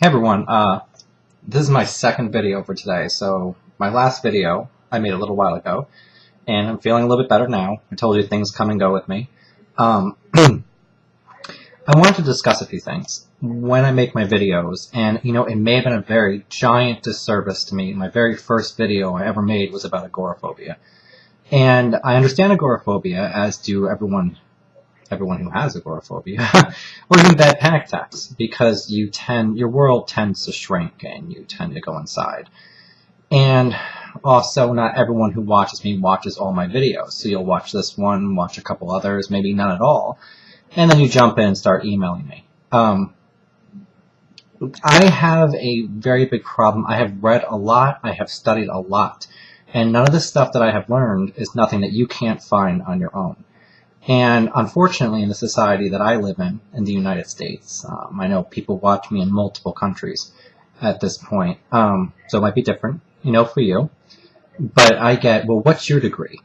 Hey everyone, this is my second video for today. So my last video I made a little while ago, and I'm feeling a little bit better now. I told you things come and go with me. I wanted to discuss a few things when I make my videos, and it may have been a very giant disservice to me. My very first video I ever made was about agoraphobia. And I understand agoraphobia, as do everyone who has agoraphobia, or even bad panic attacks, because your world tends to shrink and you tend to go inside. And also, not everyone who watches me watches all my videos. So you'll watch this one, watch a couple others, maybe none at all, and then you jump in and start emailing me. I have a very big problem. I have read a lot, I have studied a lot, and none of the stuff that I have learned is nothing that you can't find on your own. And unfortunately, in the society that I live in the United States, I know people watch me in multiple countries at this point, so it might be different, for you. But I get, well, what's your degree?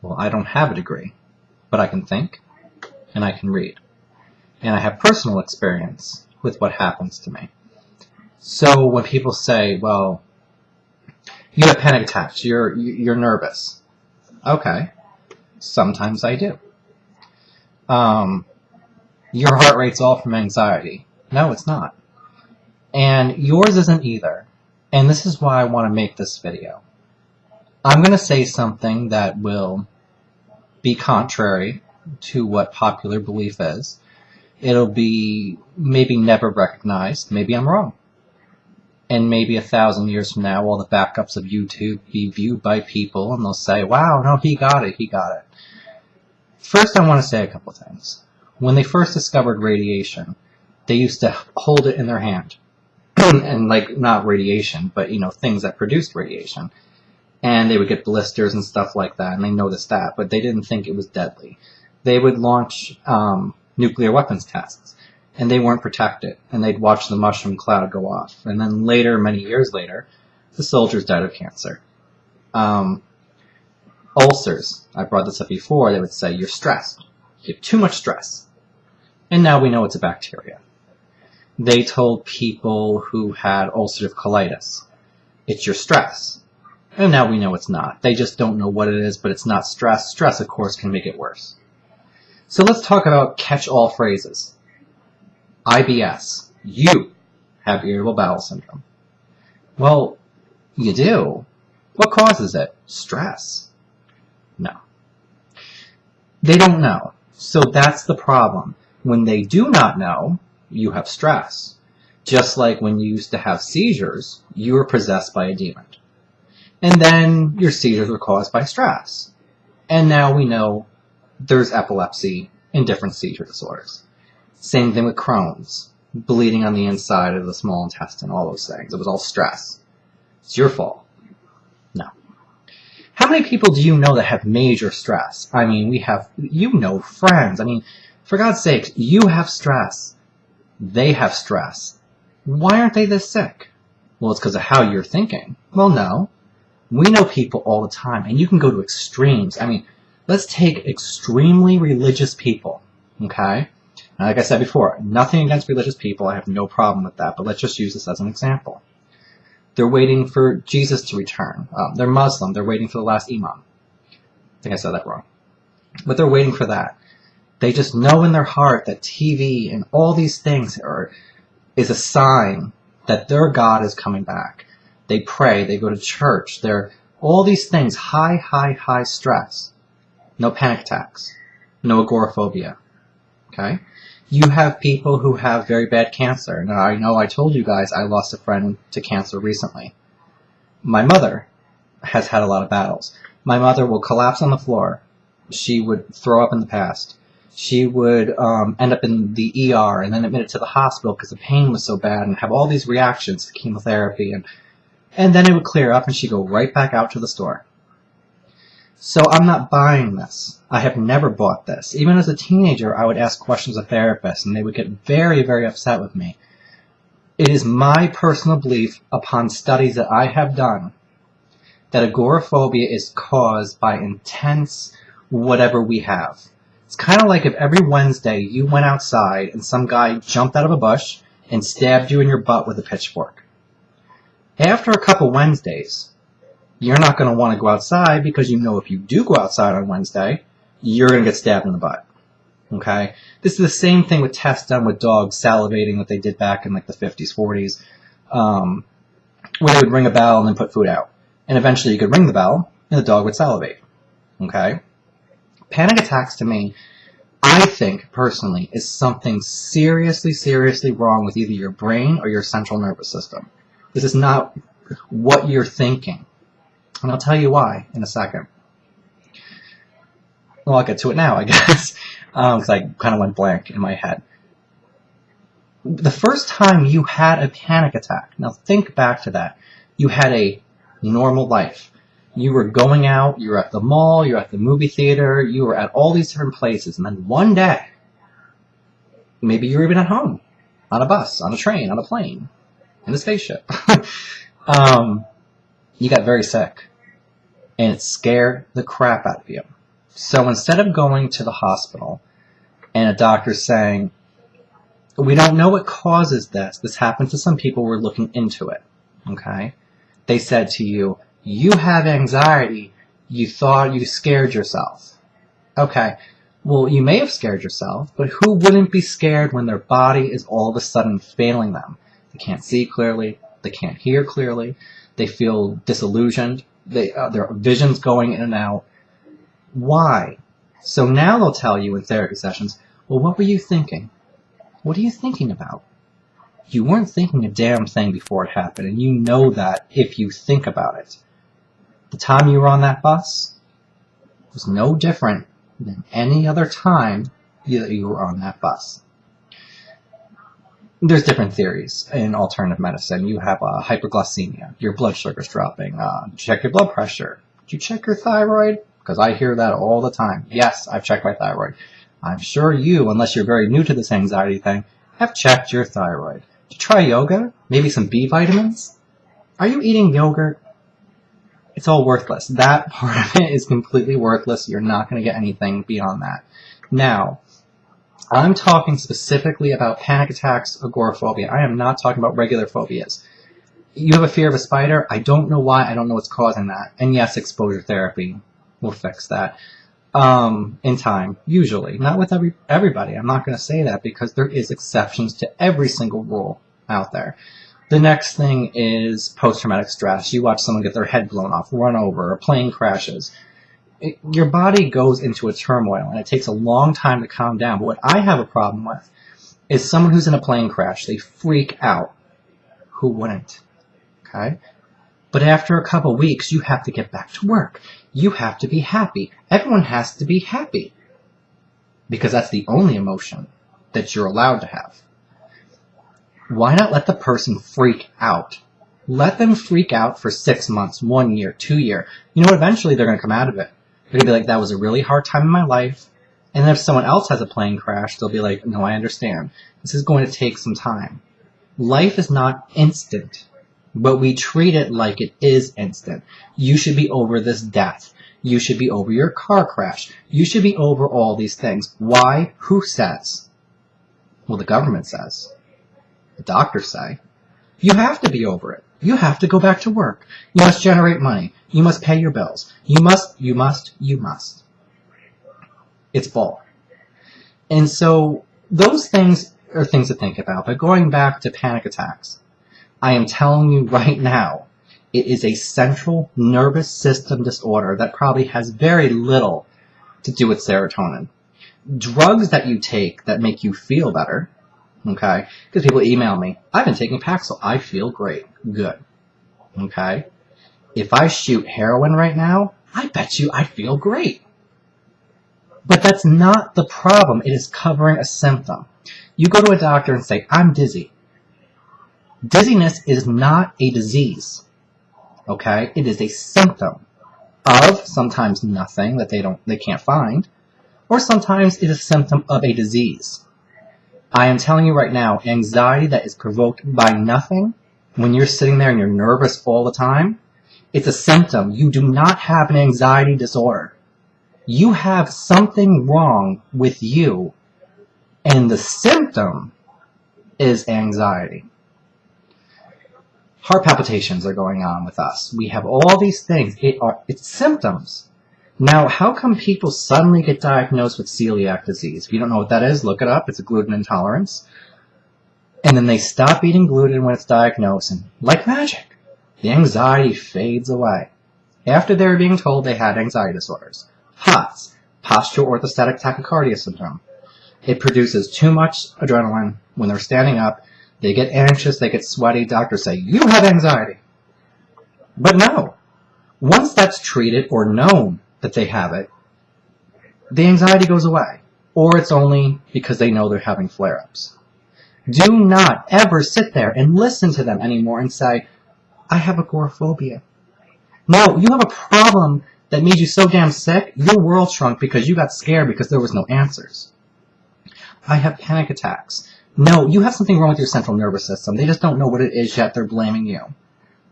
Well, I don't have a degree, but I can think, and I can read. And I have personal experience with what happens to me. So when people say, well, you have panic attacks, you're nervous. Okay, sometimes I do. Your heart rate's all from anxiety. No, it's not. And yours isn't either. And this is why I want to make this video. I'm going to say something that will be contrary to what popular belief is. It'll be maybe never recognized. Maybe I'm wrong. And maybe 1,000 years from now, all the backups of YouTube be viewed by people and they'll say, wow, no, he got it. First, I want to say a couple things. When they first discovered radiation, they used to hold it in their hand. And not radiation, but, things that produced radiation. And they would get blisters and stuff like that, and they noticed that, but they didn't think it was deadly. They would launch nuclear weapons tests, and they weren't protected, and they'd watch the mushroom cloud go off. And then later, many years later, the soldiers died of cancer. Ulcers, I brought this up before, they would say, you're stressed. You have too much stress. And now we know it's a bacteria. They told people who had ulcerative colitis, it's your stress. And now we know it's not. They just don't know what it is, but it's not stress. Stress, of course, can make it worse. So let's talk about catch-all phrases. IBS. You have irritable bowel syndrome. Well, you do. What causes it? Stress. No. They don't know. So that's the problem. When they do not know, you have stress. Just like when you used to have seizures, you were possessed by a demon. And then your seizures were caused by stress. And now we know there's epilepsy and different seizure disorders. Same thing with Crohn's, bleeding on the inside of the small intestine, all those things. It was all stress. It's your fault. No. How many people do you know that have major stress? I mean, we have, friends. I mean, for God's sake, you have stress. They have stress. Why aren't they this sick? Well, it's because of how you're thinking. Well, no. We know people all the time, and you can go to extremes. I mean, let's take extremely religious people, okay? Now, like I said before, nothing against religious people. I have no problem with that, but let's just use this as an example. They're waiting for Jesus to return. They're Muslim. They're waiting for the last imam. I think I said that wrong. But they're waiting for that. They just know in their heart that TV and all these things is a sign that their God is coming back. They pray. They go to church. They're all these things. High stress. No panic attacks. No agoraphobia. Okay? You have people who have very bad cancer. Now, I know I told you guys I lost a friend to cancer recently. My mother has had a lot of battles. My mother will collapse on the floor. She would throw up in the past. She would end up in the ER and then admitted to the hospital because the pain was so bad and have all these reactions to chemotherapy. And then it would clear up and she'd go right back out to the store. So I'm not buying this. I have never bought this. Even as a teenager, I would ask questions of therapists, and they would get very, very upset with me. It is my personal belief, upon studies that I have done, that agoraphobia is caused by intense whatever we have. It's kind of like if every Wednesday you went outside and some guy jumped out of a bush and stabbed you in your butt with a pitchfork. After a couple Wednesdays, you're not going to want to go outside because you know if you do go outside on Wednesday, you're going to get stabbed in the butt. Okay? This is the same thing with tests done with dogs salivating that they did back in like the 50s, 40s, where they would ring a bell and then put food out. And eventually you could ring the bell and the dog would salivate. Okay? Panic attacks to me, I think personally, is something seriously, seriously wrong with either your brain or your central nervous system. This is not what you're thinking. And I'll tell you why in a second. Well, I'll get to it now, I guess, because I kind of went blank in my head. The first time you had a panic attack, now think back to that. You had a normal life. You were going out, you were at the mall, you were at the movie theater, you were at all these different places, and then one day, maybe you were even at home, on a bus, on a train, on a plane, in a spaceship. You got very sick, and it scared the crap out of you. So instead of going to the hospital and a doctor saying, we don't know what causes this happened to some people, we're looking into it, okay? They said to you, you have anxiety, you thought you scared yourself. Okay, well, you may have scared yourself, but who wouldn't be scared when their body is all of a sudden failing them? They can't see clearly, they can't hear clearly, they feel disillusioned, their vision's going in and out. Why? So now they'll tell you in therapy sessions, well, what were you thinking? What are you thinking about? You weren't thinking a damn thing before it happened, and you know that if you think about it. The time you were on that bus was no different than any other time that you were on that bus. There's different theories in alternative medicine. You have hyperglycemia, your blood sugar's dropping, check your blood pressure. Did you check your thyroid? Because I hear that all the time. Yes, I've checked my thyroid. I'm sure you, unless you're very new to this anxiety thing, have checked your thyroid. Did you try yoga? Maybe some B vitamins? Are you eating yogurt? It's all worthless. That part of it is completely worthless. You're not going to get anything beyond that. Now, I'm talking specifically about panic attacks, agoraphobia. I am not talking about regular phobias. You have a fear of a spider? I don't know why. I don't know what's causing that. And yes, exposure therapy will fix that in time, usually. Not with everybody. I'm not going to say that because there is exceptions to every single rule out there. The next thing is post-traumatic stress. You watch someone get their head blown off, run over, a plane crashes. Your body goes into a turmoil, and it takes a long time to calm down. But what I have a problem with is someone who's in a plane crash. They freak out. Who wouldn't? Okay? But after a couple weeks, you have to get back to work. You have to be happy. Everyone has to be happy. Because that's the only emotion that you're allowed to have. Why not let the person freak out? Let them freak out for 6 months, 1 year, 2 years. You know what? Eventually they're going to come out of it. They're going to be like, that was a really hard time in my life. And then if someone else has a plane crash, they'll be like, no, I understand. This is going to take some time. Life is not instant, but we treat it like it is instant. You should be over this death. You should be over your car crash. You should be over all these things. Why? Who says? Well, the government says. The doctors say. You have to be over it. You have to go back to work. You must generate money. You must pay your bills. You must. It's bull. And so those things are things to think about. But going back to panic attacks, I am telling you right now, it is a central nervous system disorder that probably has very little to do with serotonin. Drugs that you take that make you feel better, okay? Because people email me, I've been taking Paxil, I feel great. Good. Okay? If I shoot heroin right now, I bet you I feel great. But that's not the problem. It is covering a symptom. You go to a doctor and say, I'm dizzy. Dizziness is not a disease. Okay? It is a symptom of sometimes nothing that they can't find, or sometimes it is a symptom of a disease. I am telling you right now, anxiety that is provoked by nothing, when you're sitting there and you're nervous all the time, it's a symptom. You do not have an anxiety disorder. You have something wrong with you, and the symptom is anxiety. Heart palpitations are going on with us. We have all these things. It's symptoms. Now, how come people suddenly get diagnosed with celiac disease? If you don't know what that is, look it up. It's a gluten intolerance. And then they stop eating gluten when it's diagnosed, and like magic, the anxiety fades away. After they were being told they had anxiety disorders. POTS, postural orthostatic tachycardia syndrome. It produces too much adrenaline when they're standing up. They get anxious, they get sweaty. Doctors say, you have anxiety. But no. Once that's treated or known that they have it, the anxiety goes away. Or it's only because they know they're having flare-ups. Do not ever sit there and listen to them anymore and say, I have agoraphobia. No, you have a problem that made you so damn sick, your world shrunk because you got scared because there was no answers. I have panic attacks. No, you have something wrong with your central nervous system. They just don't know what it is yet. They're blaming you.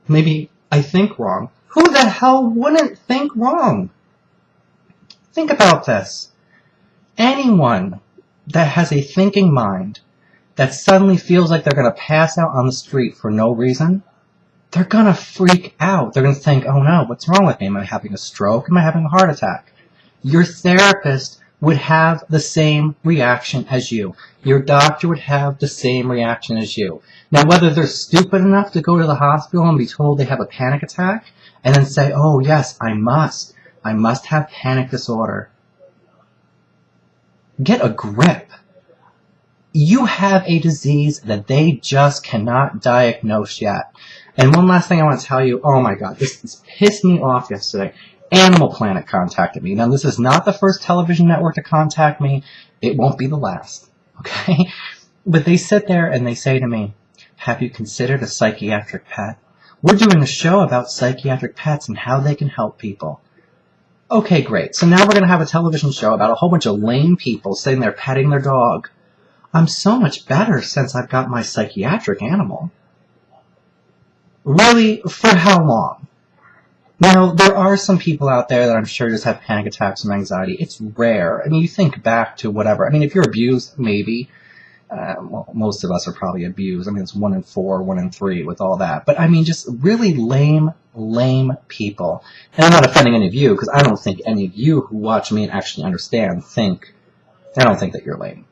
Maybe I think wrong. Who the hell wouldn't think wrong? Think about this. Anyone that has a thinking mind that suddenly feels like they're going to pass out on the street for no reason, they're going to freak out. They're going to think, oh no, what's wrong with me? Am I having a stroke? Am I having a heart attack? Your therapist would have the same reaction as you. Your doctor would have the same reaction as you. Now, whether they're stupid enough to go to the hospital and be told they have a panic attack, and then say, oh yes, I must have panic disorder. Get a grip. You have a disease that they just cannot diagnose yet. And one last thing I want to tell you, oh my god, this pissed me off yesterday. Animal Planet contacted me. Now, this is not the first television network to contact me. It won't be the last, okay? But they sit there and they say to me, have you considered a psychiatric pet? We're doing a show about psychiatric pets and how they can help people. Okay, great. So now we're going to have a television show about a whole bunch of lame people sitting there petting their dog. I'm so much better since I've got my psychiatric animal. Really? For how long? Now, there are some people out there that I'm sure just have panic attacks and anxiety. It's rare. I mean, you think back to whatever. I mean, if you're abused, maybe. Well, most of us are probably abused. I mean, it's 1 in 4, 1 in 3 with all that. But I mean, just really lame people. And I'm not offending any of you, because I don't think any of you who watch me and actually understand I don't think that you're lame.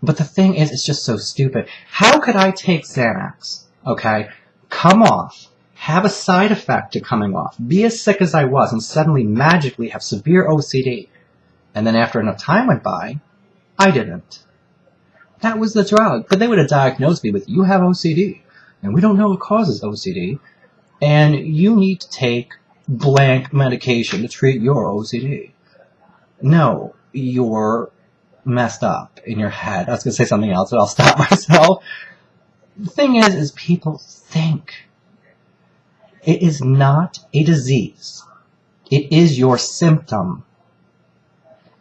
But the thing is, it's just so stupid. How could I take Xanax, okay, come off, have a side effect to coming off, be as sick as I was, and suddenly magically have severe OCD, and then after enough time went by, I didn't. That was the drug. But they would have diagnosed me with, you have OCD, and we don't know what causes OCD, and you need to take blank medication to treat your OCD. No, you're messed up in your head. I was going to say something else, but I'll stop myself. The thing is people think. It is not a disease. It is your symptom.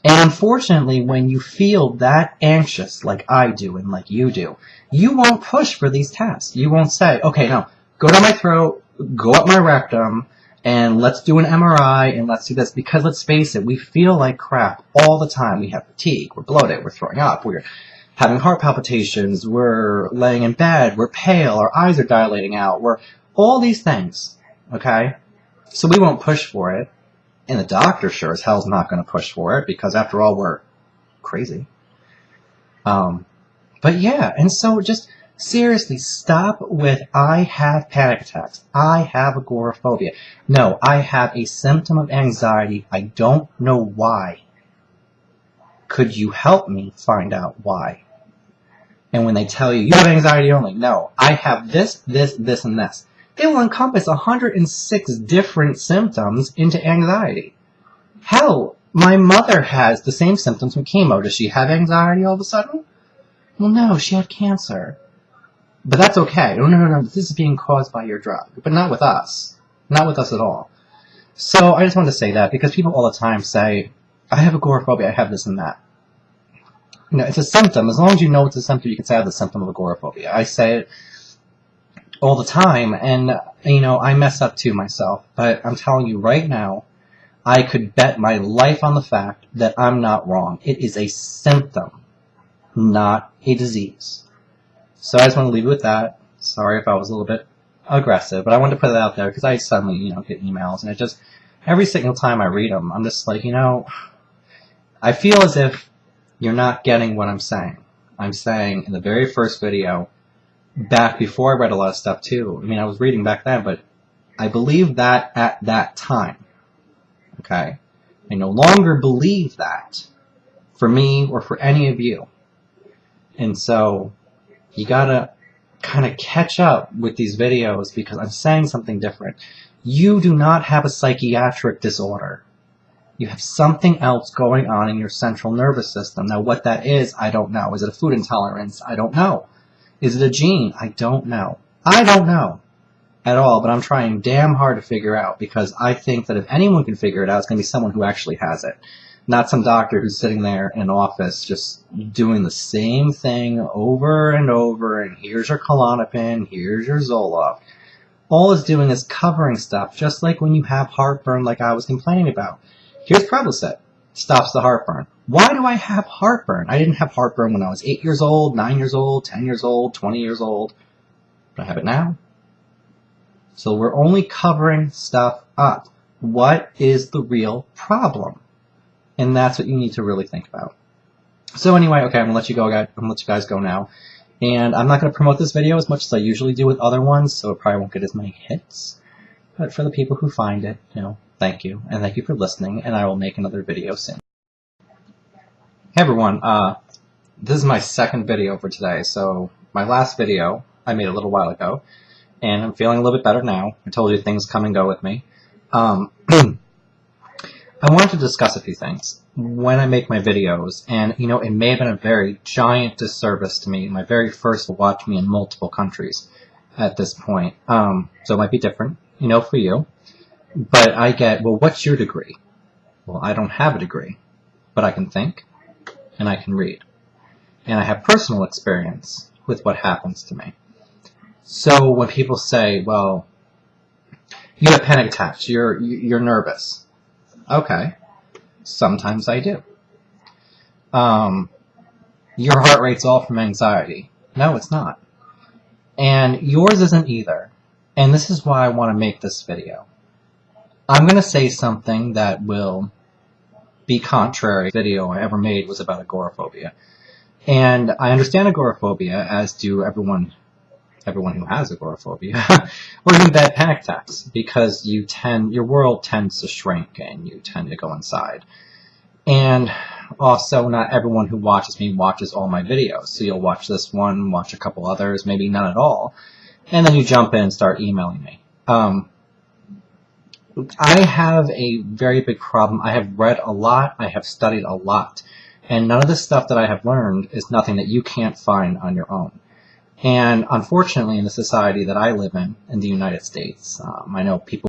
And unfortunately, when you feel that anxious, like I do and like you do, you won't push for these tests. You won't say, okay, no, go down my throat, go up my rectum, and let's do an MRI, and let's do this. Because let's face it, we feel like crap all the time. We have fatigue, we're bloated, we're throwing up, we're having heart palpitations, we're laying in bed, we're pale, our eyes are dilating out, we're all these things, okay? So we won't push for it. And the doctor sure as hell's not going to push for it, because after all, we're crazy. But yeah, and so just seriously stop with, I have panic attacks, I have agoraphobia. No, I have a symptom of anxiety, I don't know why. Could you help me find out why? And when they tell you, you have anxiety only, no, I have this, this, this, and this. It will encompass 106 different symptoms into anxiety. Hell, my mother has the same symptoms from chemo. Does she have anxiety all of a sudden? Well, no, she had cancer. But that's okay. No, this is being caused by your drug. But not with us. Not with us at all. So I just wanted to say that, because people all the time say, I have agoraphobia, I have this and that. You know, it's a symptom. As long as you know it's a symptom, you can say I have the symptom of agoraphobia. I say it all the time, and, you know, I mess up too myself, but I'm telling you right now, I could bet my life on the fact that I'm not wrong. It is a symptom, not a disease. So I just want to leave you with that. Sorry if I was a little bit aggressive, but I wanted to put it out there because I suddenly, get emails, and it just, every single time I read them, I'm just like, I feel as if you're not getting what I'm saying. I'm saying in the very first video, back before I read a lot of stuff too. I mean, I was reading back then, but I believed that at that time. Okay? I no longer believe that for me or for any of you. And so you gotta kind of catch up with these videos because I'm saying something different. You do not have a psychiatric disorder. You have something else going on in your central nervous system. Now, what that is, I don't know. Is it a food intolerance? I don't know. Is it a gene? I don't know. I don't know at all, but I'm trying damn hard to figure out because I think that if anyone can figure it out, it's going to be someone who actually has it. Not some doctor who's sitting there in an office just doing the same thing over and over, and here's your Klonopin, here's your Zoloft. All it's doing is covering stuff, just like when you have heartburn like I was complaining about. Here's Prevacid. Stops the heartburn. Why do I have heartburn? I didn't have heartburn when I was 8 years old, 9 years old, 10 years old, 20 years old. But I have it now. So we're only covering stuff up. What is the real problem? And that's what you need to really think about. So anyway, okay, I'm gonna let you go, guys. I'm gonna let you guys go now. And I'm not gonna promote this video as much as I usually do with other ones, so it probably won't get as many hits. But for the people who find it, thank you. And thank you for listening, and I will make another video soon. Hey everyone, this is my second video for today. So my last video I made a little while ago, and I'm feeling a little bit better now. I told you things come and go with me. I wanted to discuss a few things when I make my videos, and it may have been a very giant disservice to me. My very first will watch me in multiple countries at this point, so it might be different, for you. But I get, well, what's your degree? Well, I don't have a degree, but I can think, and I can read, and I have personal experience with what happens to me. So when people say, well, you have panic attacks, you're nervous. Okay, sometimes I do. Your heart rate's all from anxiety. No, it's not. And yours isn't either. And this is why I want to make this video. I'm going to say something that will be contrary. The video I ever made was about agoraphobia. And I understand agoraphobia, as do everyone who has agoraphobia, or even bad panic attacks, because your world tends to shrink and you tend to go inside. And also, not everyone who watches me watches all my videos. So you'll watch this one, watch a couple others, maybe none at all, and then you jump in and start emailing me. I have a very big problem. I have read a lot, I have studied a lot, and none of the stuff that I have learned is nothing that you can't find on your own. And unfortunately, in the society that I live in the United States, I know people